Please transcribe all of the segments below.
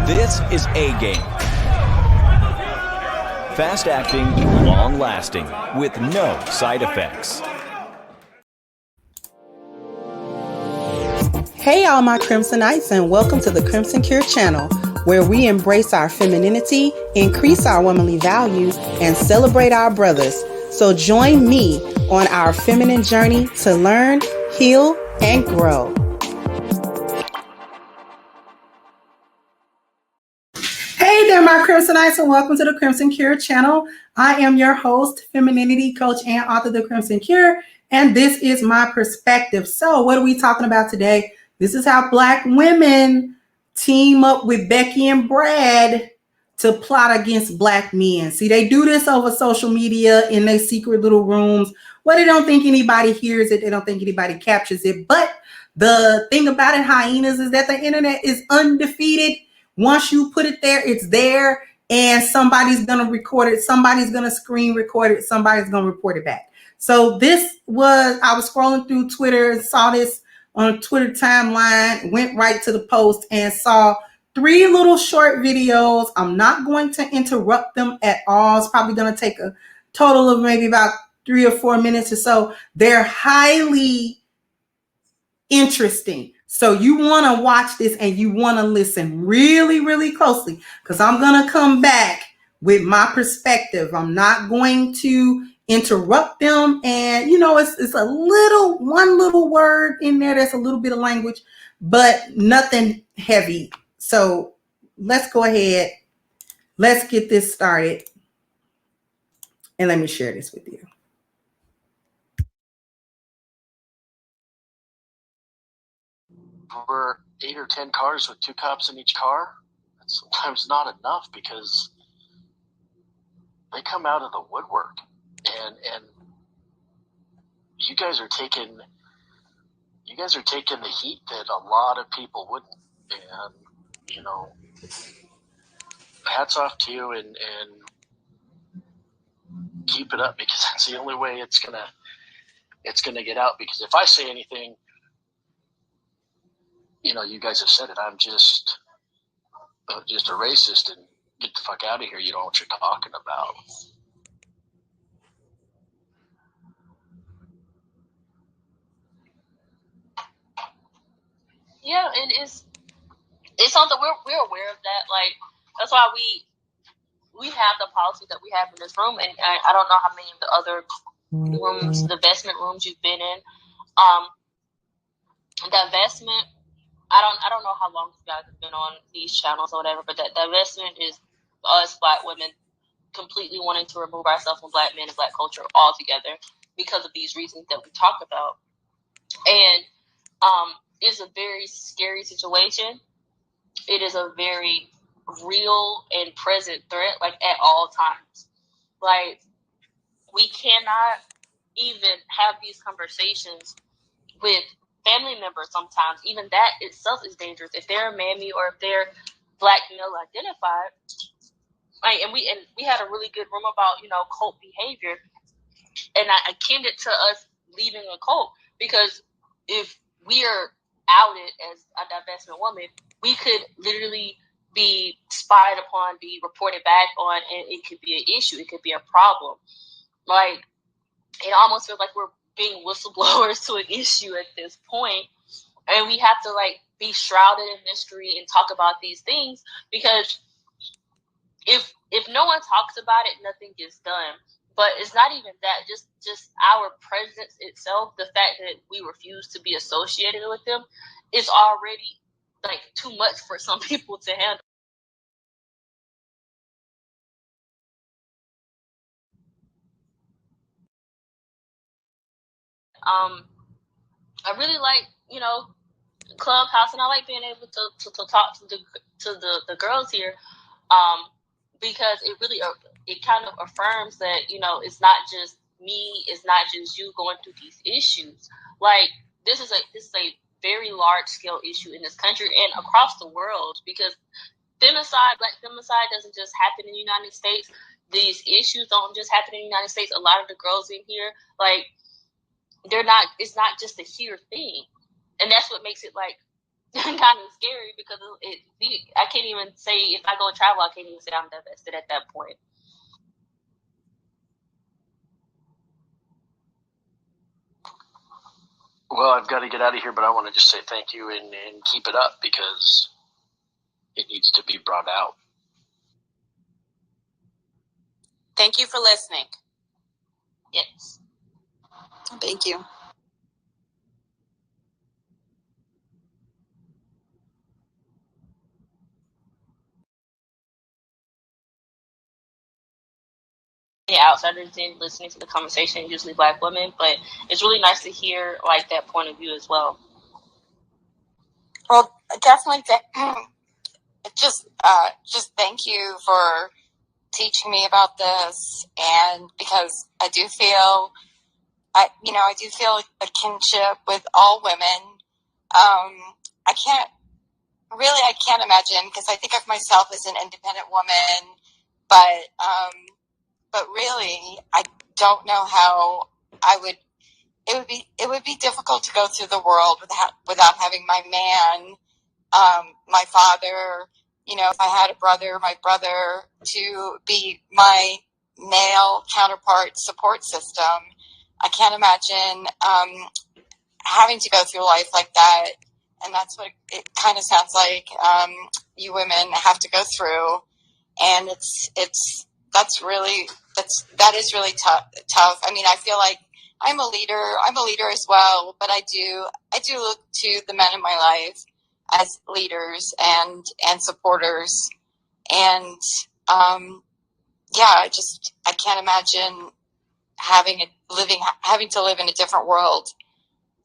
This is A-Game. Fast acting, long lasting, with no side effects. Hey all my Crimsonites, and welcome to the Crimson Cure channel, where we embrace our femininity, increase our womanly value, and celebrate our brothers. So join me on our feminine journey to learn, heal, and grow. Hey there, my Crimsonites, and welcome to the Crimson Cure channel. I am your host, femininity coach, and author of the Crimson Cure, and this is my perspective. So what are we talking about today? This is how Black women team up with Becky and Brad to plot against Black men. See, they do this over social media in their secret little rooms where they don't think anybody hears it. They don't think anybody captures it. But the thing about it, hyenas, is that the internet is undefeated. Once you put it there, it's there, and somebody's going to record it. Somebody's going to screen record it. Somebody's going to report it back. So I was scrolling through Twitter and saw this on a Twitter timeline, went right to the post and saw 3 little short videos. I'm not going to interrupt them at all. It's probably going to take a total of maybe about 3 or 4 minutes or so. They're highly interesting. So you want to watch this and you want to listen really, really closely, because I'm going to come back with my perspective. I'm not going to interrupt them. And, it's a one little word in there. That's a little bit of language, but nothing heavy. So let's go ahead. Let's get this started. And let me share this with you. Over 8 or 10 cars with 2 cops in each car, that's sometimes not enough, because they come out of the woodwork, and you guys are taking the heat that a lot of people wouldn't. And hats off to you, and keep it up, because that's the only way it's gonna get out. Because if I say anything, you guys have said it, I'm just a racist, and get the fuck out of here. You know what you're talking about. Yeah, and it's something we're aware of that. Like, that's why we have the policy that we have in this room, and I don't know how many of the other rooms, the investment rooms you've been in. Divestment, I don't know how long you guys have been on these channels or whatever, but that divestment is us Black women completely wanting to remove ourselves from Black men and Black culture altogether because of these reasons that we talk about. And it's a very scary situation. It is a very real and present threat, like, at all times. Like, we cannot even have these conversations with family members sometimes. Even that itself is dangerous. If they're mammy or if they're Black male identified. Like, and we had a really good room about, cult behavior. And I akin it to us leaving a cult, because if we are outed as a divestment woman, we could literally be spied upon, be reported back on, and it could be an issue. It could be a problem. Like, it almost feels like we're being whistleblowers to an issue at this point, and we have to, like, be shrouded in mystery and talk about these things, because if no one talks about it, nothing gets done. But it's not even that. Just our presence itself, the fact that we refuse to be associated with them, is already, like, too much for some people to handle. I really like, Clubhouse, and I like being able to talk to the girls here, because it really it kind of affirms that, it's not just me, it's not just you going through these issues. Like, this is a very large scale issue in this country and across the world, because Black femicide doesn't just happen in the United States. These issues don't just happen in the United States. A lot of the girls in here, like, it's not just a here thing. And that's what makes it, like, kind of scary because I can't even say, if I go travel, I can't even say I'm divested at that point. Well, I've got to get out of here, but I want to just say thank you and keep it up, because it needs to be brought out. Thank you for listening. Yes. Thank you. The outsiders in listening to the conversation, usually Black women, but it's really nice to hear like that point of view as well. Well, definitely. Just thank you for teaching me about this, and because I do feel a kinship with all women. I can't imagine, because I think of myself as an independent woman, but really, I don't know how I would. It would be difficult to go through the world without having my man, my father. If I had a brother, my brother, to be my male counterpart support system. I can't imagine having to go through life like that, and that's what it kind of sounds like you women have to go through, and that is really tough. I mean, I feel like I'm a leader as well, but I do look to the men in my life as leaders and supporters, and I can't imagine having to live in a different world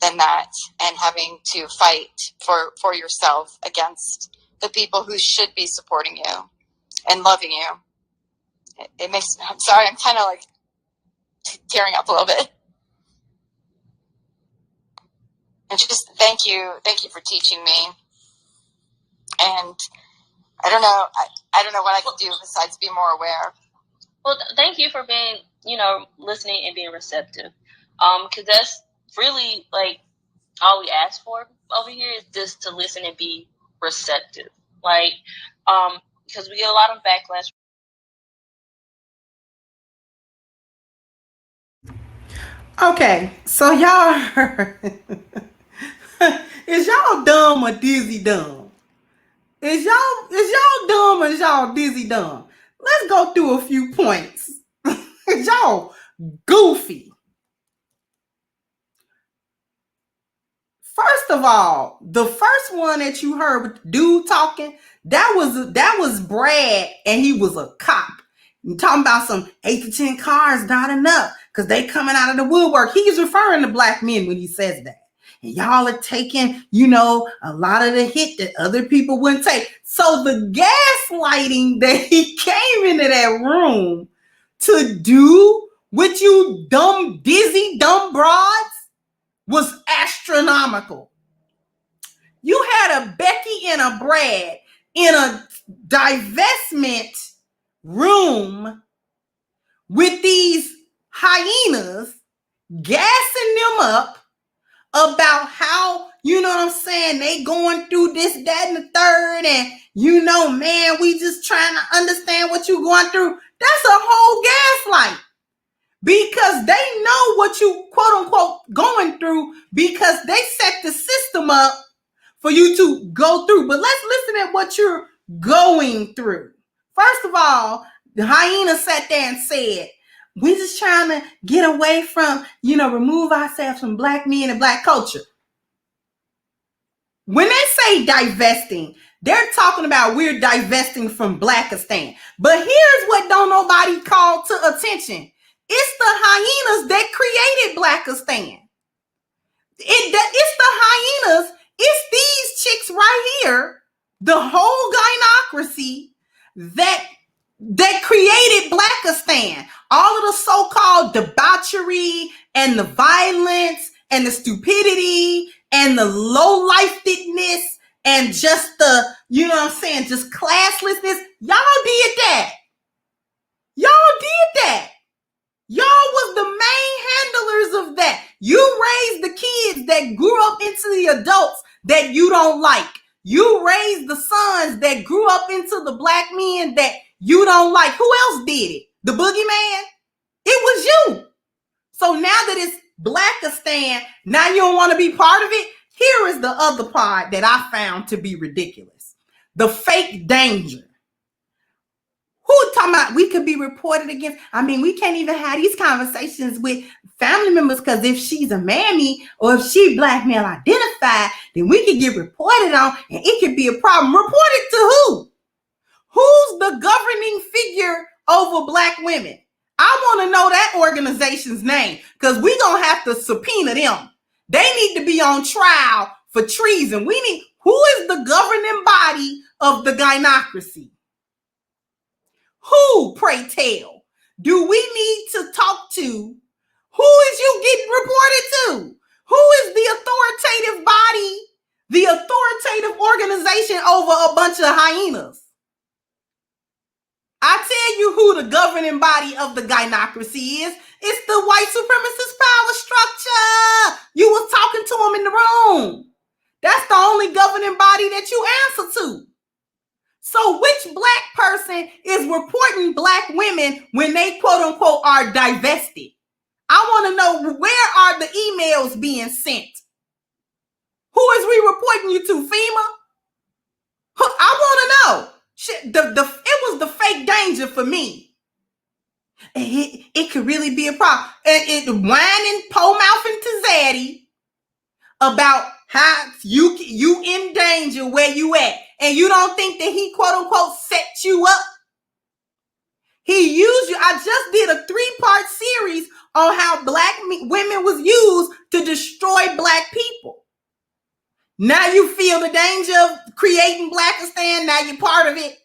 than that, and having to fight for yourself against the people who should be supporting you and loving you. I'm sorry, I'm kind of like tearing up a little bit. And just thank you for teaching me. And I don't know what I can do besides be more aware. Well, thank you for being, listening and being receptive. Because that's really like all we ask for over here, is just to listen and be receptive. Like, because we get a lot of backlash. Okay, so y'all heard. Is y'all dumb or dizzy dumb? Is y'all dumb or is y'all dizzy dumb? Let's go through a few points. Y'all goofy. First of all, the first one that you heard with the dude talking, that was Brad, and he was a cop. You talking about some 8 to 10 cars not enough because they coming out of the woodwork. He's referring to black men when he says that. And y'all are taking, a lot of the hit that other people wouldn't take. So the gaslighting that he came into that room to do with you dumb, dizzy, dumb broads was astronomical. You had a Becky and a Brad in a divestment room with these hyenas, gassing them up about how, they going through this, that, and the third, and man, we just trying to understand what you going through. That's a whole gaslight. Because they know what you quote unquote going through, because they set the system up for you to go through. But let's listen at what you're going through. First of all, the hyena sat there and said, we're just trying to get away from, remove ourselves from black men and black culture. When they say divesting, they're talking about we're divesting from Blackistan. But here's what don't nobody call to attention. It's the hyenas that created Blackistan. It's the hyenas. It's these chicks right here, the whole gynocracy that created Blackistan. All of the so-called debauchery and the violence and the stupidity and the low-lifedness and just the, just classlessness. Y'all did that. Y'all did that. Y'all was the main handlers of that. You raised the kids that grew up into the adults that you don't like. You raised the sons that grew up into the black men that you don't like. Who else did it? The boogeyman? It was you. So now that it's Blackistan, now you don't want to be part of it. Here is the other part that I found to be ridiculous. The fake danger. Who talking about we could be reported against? I mean, we can't even have these conversations with family members because if she's a mammy or if she black male identified, then we could get reported on and it could be a problem. Reported to who? Who's the governing figure over black women? I want to know that organization's name because we're going to have to subpoena them. They need to be on trial for treason. Who is the governing body of the gynocracy? Who, pray tell, do we need to talk to? Who is you getting reported to? Who is the authoritative body, the authoritative organization over a bunch of hyenas? I tell you who the governing body of the gynocracy is. It's the white supremacist power structure. You was talking to them in the room. That's the only governing body that you answer to. So which black person is reporting black women when they quote unquote are divested? I want to know, where are the emails being sent? Who is we reporting you to, FEMA? I want to know. It was the fake danger for me. It could really be a problem. It whining, pole mouthing to Zaddy about how you in danger where you at, and you don't think that he quote unquote set you up. He used you. I just did a 3-part series on how black women was used to destroy black people. Now you feel the danger of creating Blackistan. Now you're part of it.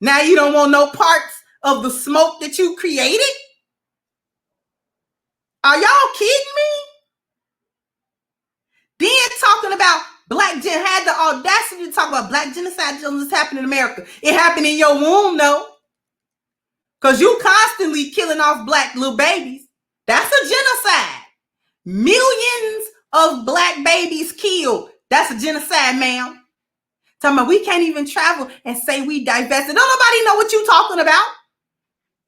Now you don't want no parts of the smoke that you created. Are y'all kidding me? Then talking about had the audacity to talk about black genocide just happened in America. It happened in your womb, though. Because you constantly killing off black little babies. That's a genocide. Millions of black babies killed. That's a genocide, ma'am. Talking about we can't even travel and say we divested. Don't nobody know what you talking about.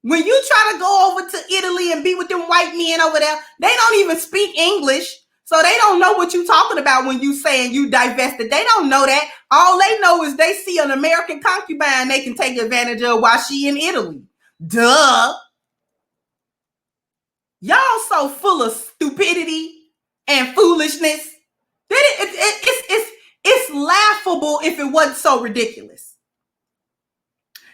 When you try to go over to Italy and be with them white men over there, they don't even speak English. So they don't know what you talking about when you saying you divested. They don't know that. All they know is they see an American concubine they can take advantage of while she in Italy. Duh. Y'all so full of stupidity and foolishness. It's laughable if it wasn't so ridiculous.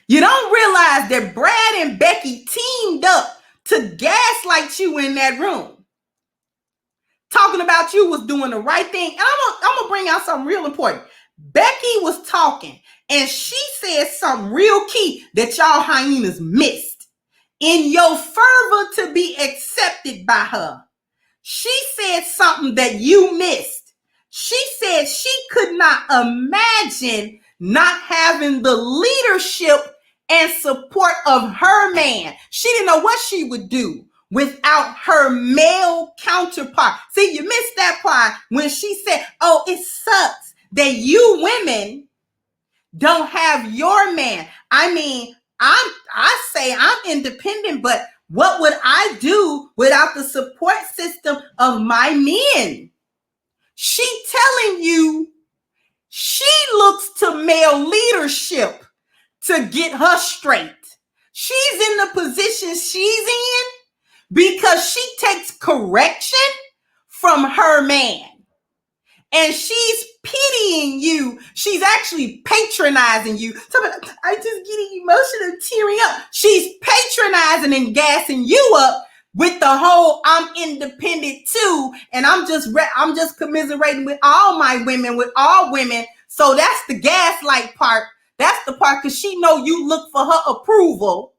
You don't realize that Brad and Becky teamed up to gaslight you in that room. Talking about you was doing the right thing. And I'm going to bring out something real important. Becky was talking and she said something real key that y'all hyenas missed. In your fervor to be accepted by her, she said something that you missed. She said she could not imagine not having the leadership and support of her man. She didn't know what she would do without her male counterpart. See, you missed that part when she said, oh, it sucks that you women don't have your man. I mean, I say I'm independent, but what would I do without the support system of my men? She telling you she looks to male leadership to get her straight. She's in the position she's in because she takes correction from her man. And she's pitying you. She's actually patronizing you. I just getting emotional, tearing up. She's patronizing and gassing you up with the whole I'm independent too. And I'm just commiserating with all my women, with all women. So that's the gaslight part. That's the part because she know you look for her approval.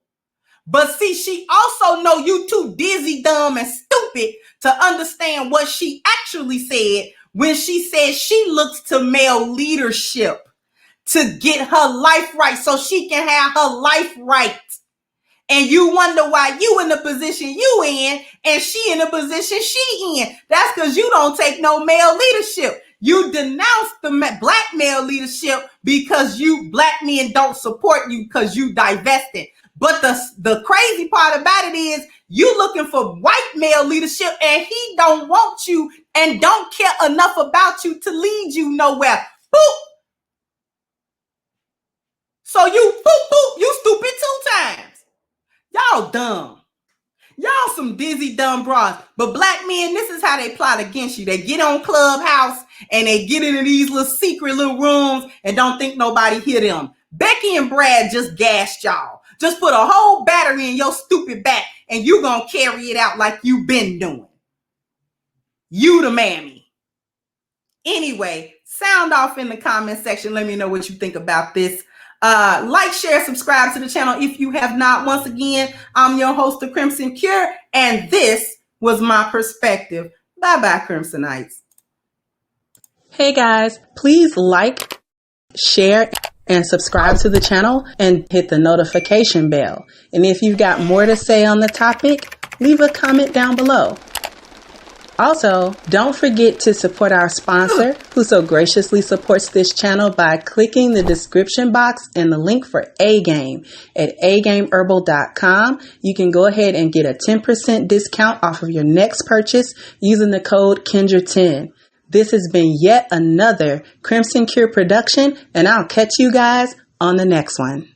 But see, she also know you too dizzy, dumb, and stupid to understand what she actually said when she said she looks to male leadership to get her life right so she can have her life right. And you wonder why you in the position you in and she in the position she in. That's because you don't take no male leadership. You denounce the black male leadership because you black men don't support you because you divested. But the crazy part about it is you looking for white male leadership and he don't want you and don't care enough about you to lead you nowhere. Boop. So you boop, boop, you stupid 2 times. Y'all dumb. Y'all some dizzy dumb bras. But black men, this is how they plot against you. They get on Clubhouse and they get into these little secret little rooms and don't think nobody hear them. Becky and Brad just gassed y'all. Just put a whole battery in your stupid back and you gonna carry it out like you been doing. You the mammy. Anyway, sound off in the comment section. Let me know what you think about this. Like, share, subscribe to the channel if you have not. Once again, I'm your host, The Crimson Cure, and this was my perspective. Bye-bye, Crimsonites. Hey guys, please like, share, and subscribe to the channel and hit the notification bell. And if you've got more to say on the topic, leave a comment down below. Also, don't forget to support our sponsor who so graciously supports this channel by clicking the description box and the link for A-Game at agameherbal.com. You can go ahead and get a 10% discount off of your next purchase using the code Kendra10. This has been yet another Crimson Cure production, and I'll catch you guys on the next one.